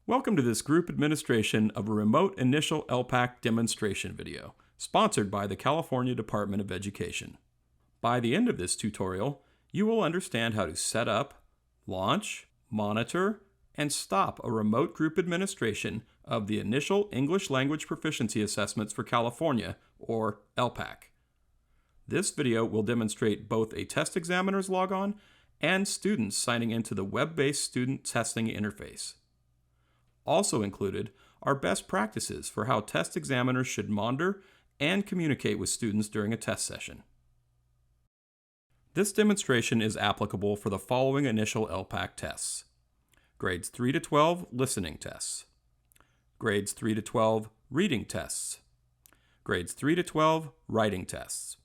Welcome to this group administration of a remote initial ELPAC demonstration video, sponsored by the California Department of Education. By the end of this tutorial, you will understand how to set up, launch, monitor, and stop a remote group administration of the Initial English Language Proficiency Assessments for California, or ELPAC. This video will demonstrate both a test examiner's logon and students signing into the web-based student testing interface. Also included are best practices for how test examiners should monitor and communicate with students during a test session. This demonstration is applicable for the following initial ELPAC tests: Grades 3 to 12 listening tests, Grades 3 to 12 reading tests, Grades 3 to 12 writing tests.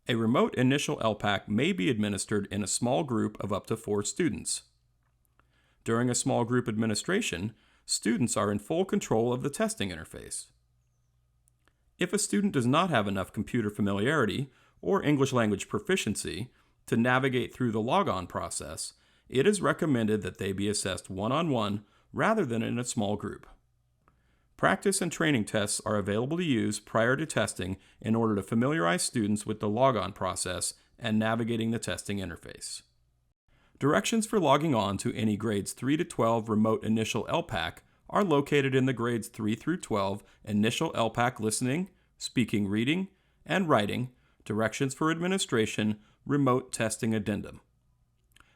A remote initial ELPAC may be administered in a small group of up to 4 students. During a small group administration, students are in full control of the testing interface. If a student does not have enough computer familiarity or English language proficiency to navigate through the logon process, it is recommended that they be assessed one-on-one rather than in a small group. Practice and training tests are available to use prior to testing in order to familiarize students with the logon process and navigating the testing interface. Directions for logging on to any Grades 3 to 12 remote initial ELPAC are located in the Grades 3 through 12 initial ELPAC listening, speaking, reading, and writing Directions for Administration Remote Testing Addendum.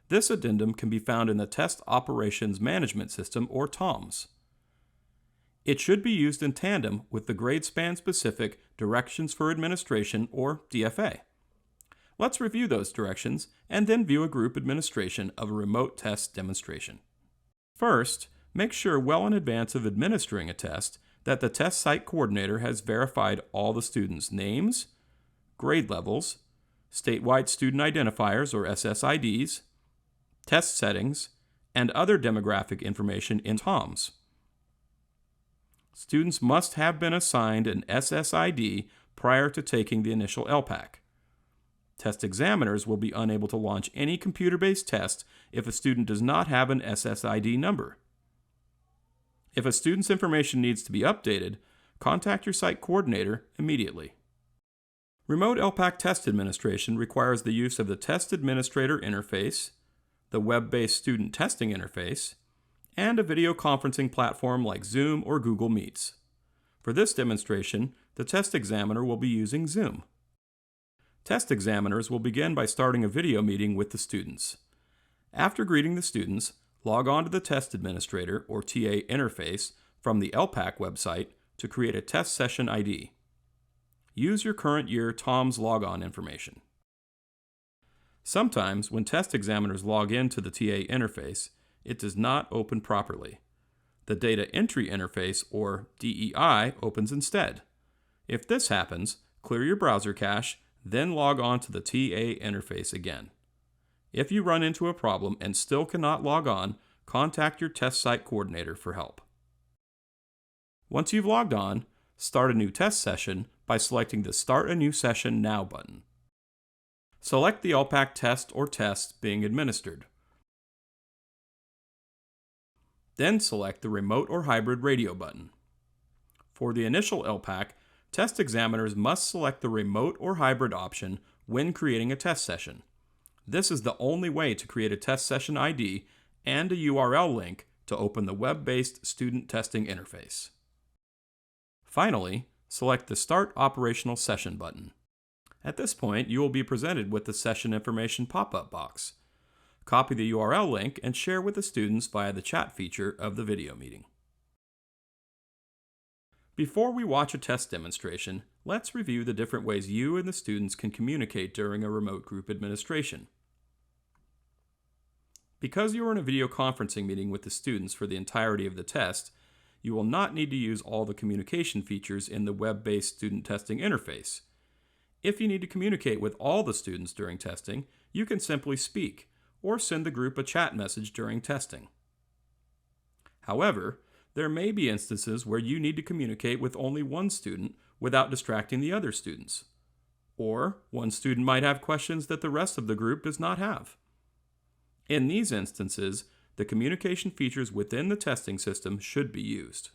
This addendum can be found in the Test Operations Management System, or TOMS. It should be used in tandem with the grade span-specific Directions for Administration, or DFA. Let's review those directions and then view a group administration of a remote test demonstration. First, make sure well in advance of administering a test that the test site coordinator has verified all the students' names, grade levels, statewide student identifiers or SSIDs, test settings, and other demographic information in TOMS. Students must have been assigned an SSID prior to taking the initial ELPAC. Test examiners will be unable to launch any computer-based test if a student does not have an SSID number. If a student's information needs to be updated, contact your site coordinator immediately. Remote ELPAC test administration requires the use of the Test Administrator interface, the web-based student testing interface, and a video conferencing platform like Zoom or Google Meets. For this demonstration, the test examiner will be using Zoom. Test examiners will begin by starting a video meeting with the students. After greeting the students, log on to the Test Administrator, or TA interface, from the ELPAC website to create a test session ID. Use your current year TOMS logon information. Sometimes, when test examiners log in to the TA interface, it does not open properly. The Data Entry Interface, or DEI, opens instead. If this happens, clear your browser cache, then log on to the TA interface again. If you run into a problem and still cannot log on, contact your test site coordinator for help. Once you've logged on, start a new test session by selecting the Start a New Session Now button. Select the ELPAC test or tests being administered. Then select the Remote or Hybrid Radio button. For the initial ELPAC, test examiners must select the remote or hybrid option when creating a test session. This is the only way to create a test session ID and a URL link to open the web-based student testing interface. Finally, select the Start Operational Session button. At this point, you will be presented with the session information pop-up box. Copy the URL link and share with the students via the chat feature of the video meeting. Before we watch a test demonstration, let's review the different ways you and the students can communicate during a remote group administration. Because you are in a video conferencing meeting with the students for the entirety of the test, you will not need to use all the communication features in the web-based student testing interface. If you need to communicate with all the students during testing, you can simply speak or send the group a chat message during testing. However, there may be instances where you need to communicate with only one student without distracting the other students. Or one student might have questions that the rest of the group does not have. In these instances, the communication features within the testing system should be used.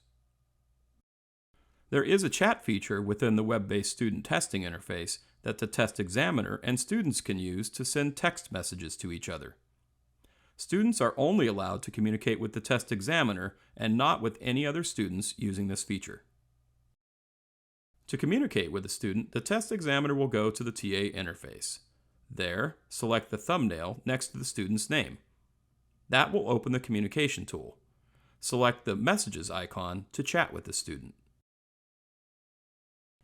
There is a chat feature within the web-based student testing interface that the test examiner and students can use to send text messages to each other. Students are only allowed to communicate with the test examiner and not with any other students using this feature. To communicate with a student, the test examiner will go to the TA interface. There, select the thumbnail next to the student's name. That will open the communication tool. Select the messages icon to chat with the student.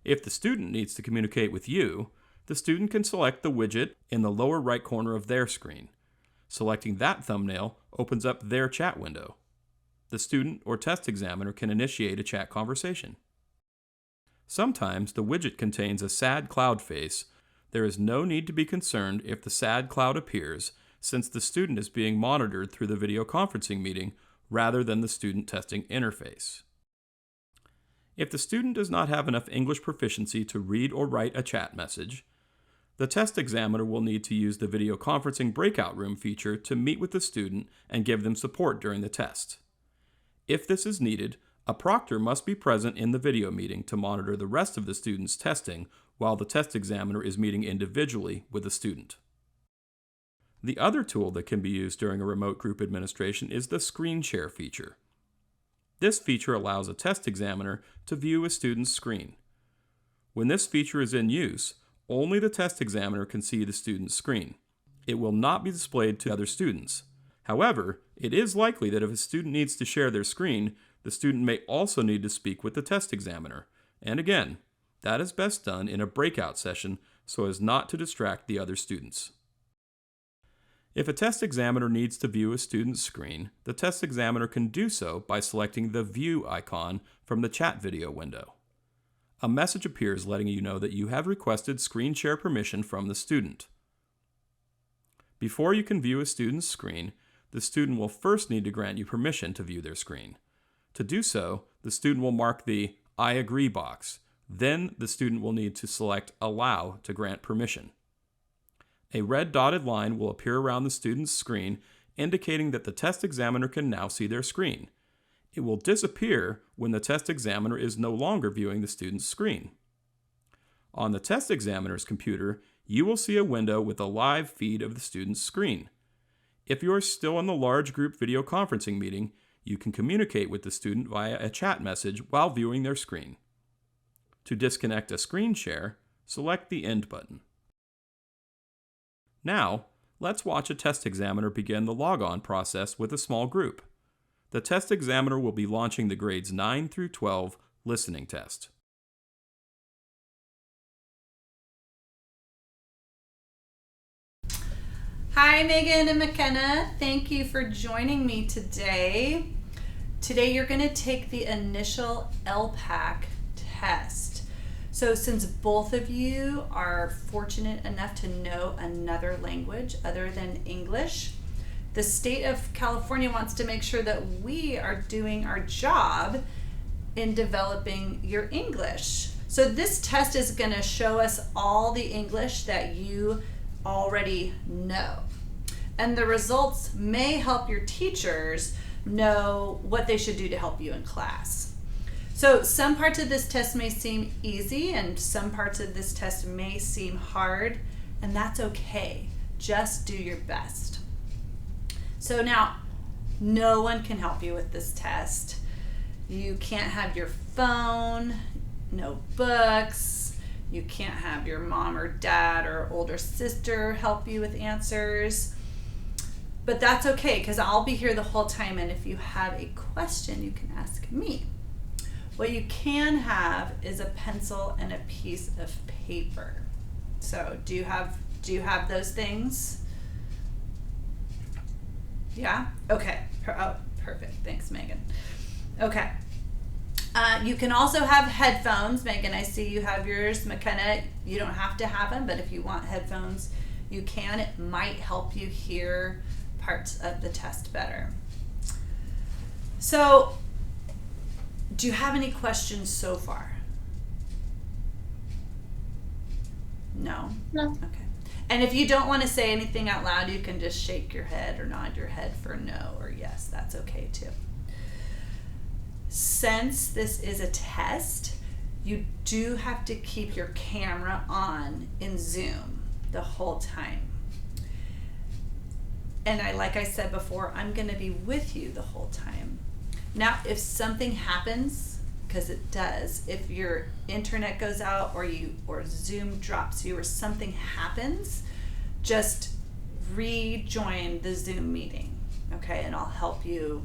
If the student needs to communicate with you, the student can select the widget in the lower right corner of their screen. Selecting that thumbnail opens up their chat window. The student or test examiner can initiate a chat conversation. Sometimes the widget contains a sad cloud face. There is no need to be concerned if the sad cloud appears, since the student is being monitored through the video conferencing meeting rather than the student testing interface. If the student does not have enough English proficiency to read or write a chat message, the test examiner will need to use the video conferencing breakout room feature to meet with the student and give them support during the test. If this is needed, a proctor must be present in the video meeting to monitor the rest of the student's testing while the test examiner is meeting individually with the student. The other tool that can be used during a remote group administration is the screenshare feature. This feature allows a test examiner to view a student's screen. When this feature is in use, only the test examiner can see the student's screen. It will not be displayed to other students. However, it is likely that if a student needs to share their screen, the student may also need to speak with the test examiner. And again, that is best done in a breakout session so as not to distract the other students. If a test examiner needs to view a student's screen, the test examiner can do so by selecting the View icon from the chat video window. A message appears letting you know that you have requested screen share permission from the student. Before you can view a student's screen, the student will first need to grant you permission to view their screen. To do so, the student will mark the I agree box. Then the student will need to select Allow to grant permission. A red dotted line will appear around the student's screen, indicating that the test examiner can now see their screen. It will disappear when the test examiner is no longer viewing the student's screen. On the test examiner's computer, you will see a window with a live feed of the student's screen. If you are still in the large group video conferencing meeting, you can communicate with the student via a chat message while viewing their screen. To disconnect a screen share, select the End button. Now, let's watch a test examiner begin the logon process with a small group. The test examiner will be launching the grades 9 through 12 listening test. Hi, Megan and McKenna. Thank you for joining me today. Today you're going to take the initial ELPAC test. So since both of you are fortunate enough to know another language other than English, the state of California wants to make sure that we are doing our job in developing your English. So this test is going to show us all the English that you already know. And the results may help your teachers know what they should do to help you in class. So some parts of this test may seem easy and some parts of this test may seem hard, and that's okay. Just do your best. So now, no one can help you with this test. You can't have your phone, no books. You can't have your mom or dad or older sister help you with answers. But that's okay, because I'll be here the whole time, and if you have a question, you can ask me. What you can have is a pencil and a piece of paper. So do you have those things? Yeah? Okay. Oh, perfect. Thanks, Megan. Okay. You can also have headphones. Megan, I see you have yours. McKenna, you don't have to have them, but if you want headphones, you can. It might help you hear parts of the test better. So, do you have any questions so far? No? No. Okay. And if you don't want to say anything out loud, you can just shake your head or nod your head for no or yes. That's okay too. Since this is a test, you do have to keep your camera on in Zoom the whole time. And like I said before, I'm going to be with you the whole time. Now, if something happens, because it does, if your internet goes out or Zoom drops you or something happens, just rejoin the Zoom meeting, okay? And I'll help you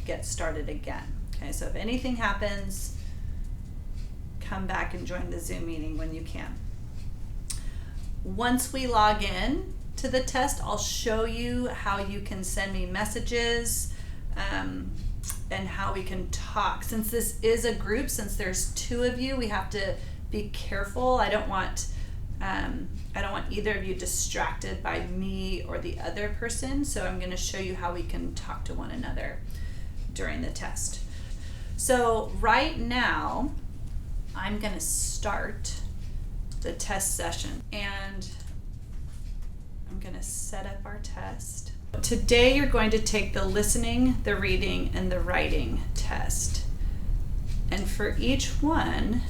get started again. Okay, so if anything happens, come back and join the Zoom meeting when you can. Once we log in to the test, I'll show you how you can send me messages and how we can talk. Since this is a group, since there's 2 of you, we have to be careful. I don't want either of you distracted by me or the other person, so I'm going to show you how we can talk to one another during the test. So right now, I'm going to start the test session, and I'm going to set up our test. Today you're going to take the listening, the reading, and the writing test. And for each one,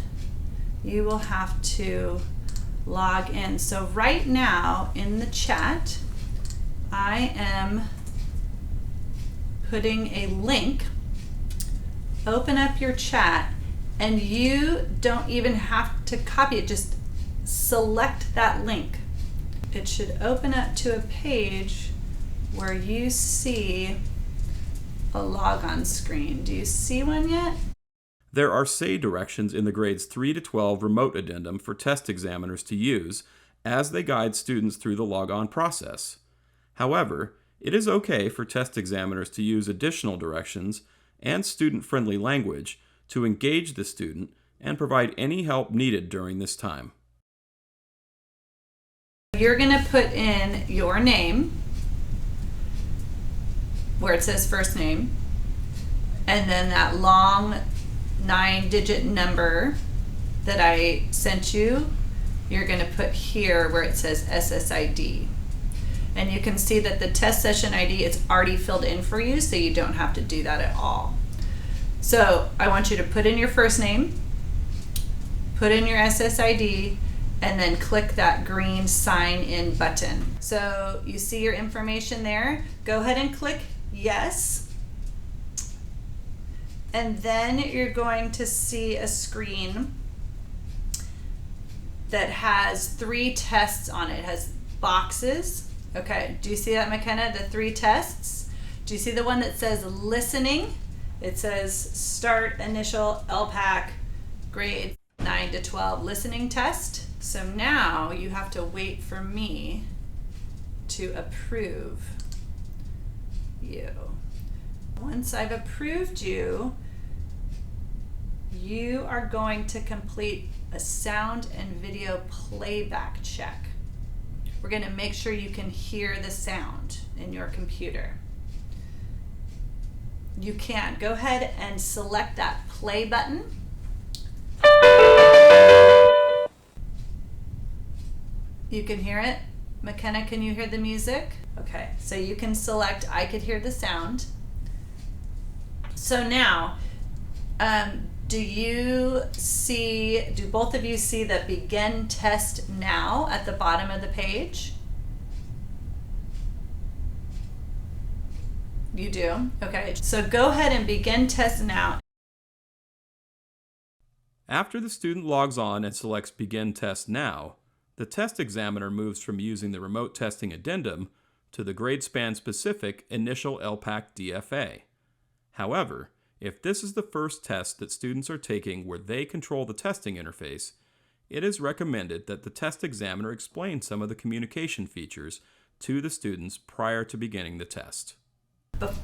you will have to log in. So right now in the chat, I am putting a link. Open up your chat, and you don't even have to copy it. Just select that link. It should open up to a page where you see a logon screen. Do you see one yet? There are say directions in the grades 3 to 12 remote addendum for test examiners to use as they guide students through the logon process. However, it is okay for test examiners to use additional directions and student-friendly language to engage the student and provide any help needed during this time. You're going to put in your name, where it says first name, and then that long 9-digit number that I sent you, you're going to put here where it says SSID. And you can see that the test session ID is already filled in for you, so you don't have to do that at all. So I want you to put in your first name, put in your SSID, and then click that green sign in button. So you see your information there. Go ahead and click yes. And then you're going to see a screen that has 3 tests on it. It has boxes. Okay, do you see that, McKenna? The 3 tests? Do you see the one that says listening? It says start initial ELPAC grade 9 to 12 listening test. So now you have to wait for me to approve you. Once I've approved you, you are going to complete a sound and video playback check. We're going to make sure you can hear the sound in your computer. You can go ahead and select that play button. You can hear it. McKenna, can you hear the music? Okay, so you can select I could hear the sound. So now, do both of you see the begin test now at the bottom of the page? You do? Okay, so go ahead and begin test now. After the student logs on and selects Begin Test Now, the test examiner moves from using the remote testing addendum to the grade span specific initial ELPAC DFA. However, if this is the first test that students are taking where they control the testing interface, it is recommended that the test examiner explain some of the communication features to the students prior to beginning the test.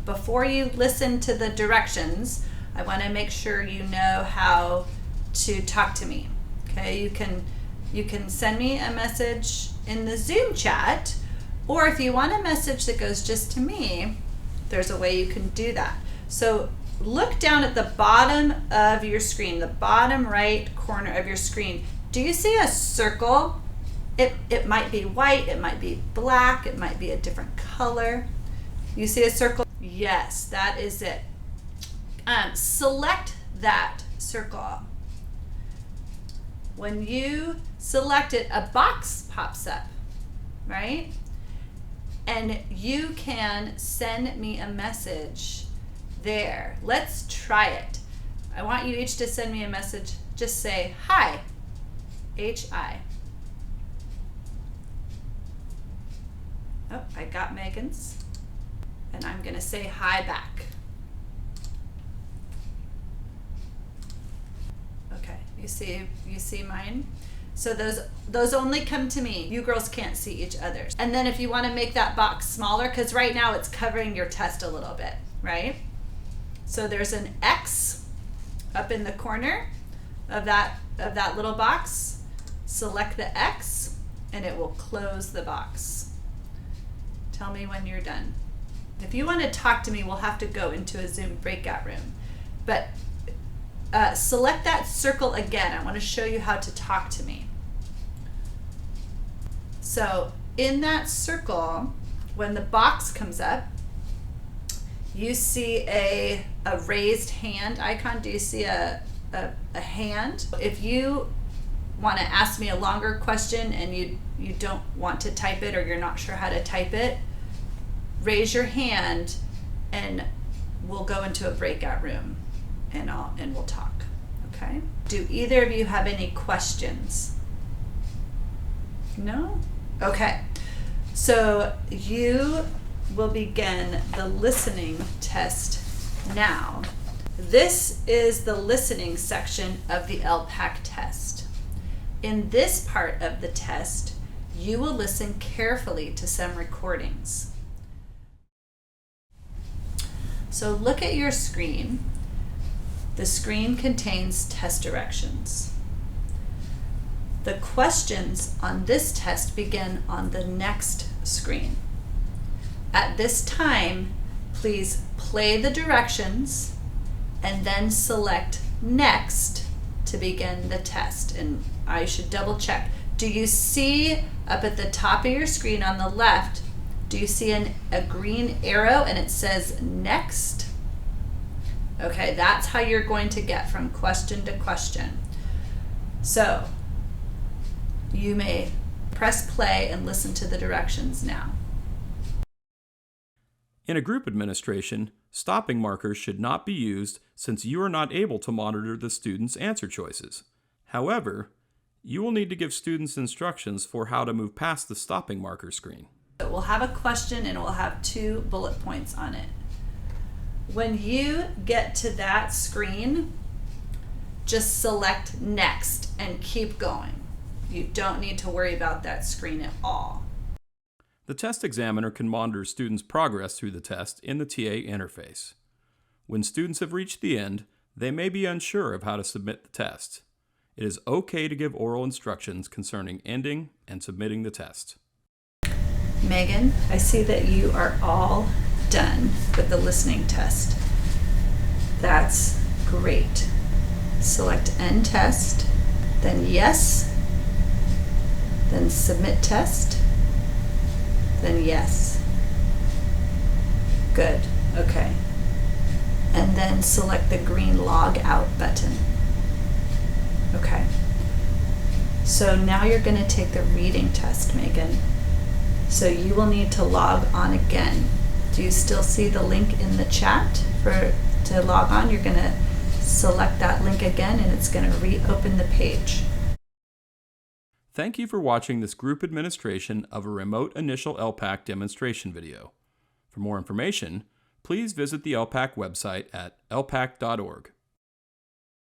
Before you listen to the directions, I want to make sure you know how to talk to me. Okay, you can send me a message in the Zoom chat, or if you want a message that goes just to me, there's a way you can do that. So look down at the bottom of your screen, the bottom right corner of your screen. Do you see a circle It might be white, it might be black, it might be a different color. You see a circle? Yes, that is it. Select that circle. When you select it, a box pops up, right? And you can send me a message there. Let's try it. I want you each to send me a message. Just say hi, H-I. Oh, I got Megan's. And I'm gonna say hi back. Okay, you see mine? So those only come to me. You girls can't see each other's. And then if you want to make that box smaller, because right now it's covering your test a little bit, right? So there's an X up in the corner of that little box. Select the X and it will close the box. Tell me when you're done. If you want to talk to me, we'll have to go into a Zoom breakout room. But select that circle again. I want to show you how to talk to me. So in that circle, when the box comes up, you see a raised hand icon. Do you see a hand? If you want to ask me a longer question and you don't want to type it or you're not sure how to type it, raise your hand and we'll go into a breakout room and we'll talk. Okay? Do either of you have any questions? No? Okay. So you will begin the listening test now. This is the listening section of the ELPAC test. In this part of the test, you will listen carefully to some recordings. So look at your screen. The screen contains test directions. The questions on this test begin on the next screen. At this time, please play the directions and then select Next to begin the test. And I should double check. Do you see up at the top of your screen on the left, do you see a green arrow and it says Next? Okay, that's how you're going to get from question to question. So you may press play and listen to the directions now. In a group administration, stopping markers should not be used since you are not able to monitor the students' answer choices. However, you will need to give students instructions for how to move past the stopping marker screen. We'll have a question and it will have 2 bullet points on it. When you get to that screen, just select Next and keep going. You don't need to worry about that screen at all. The test examiner can monitor students' progress through the test in the TA interface. When students have reached the end, they may be unsure of how to submit the test. It is okay to give oral instructions concerning ending and submitting the test. Megan, I see that you are all done with the listening test. That's great. Select End Test, then Yes, then Submit Test, then Yes. Good, okay. And then select the green Log Out button. Okay. So now you're going to take the reading test, Megan. So you will need to log on again. Do you still see the link in the chat to log on? You're going to select that link again and it's going to reopen the page. Thank you for watching this group administration of a remote initial ELPAC demonstration video. For more information, please visit the ELPAC website at elpac.org.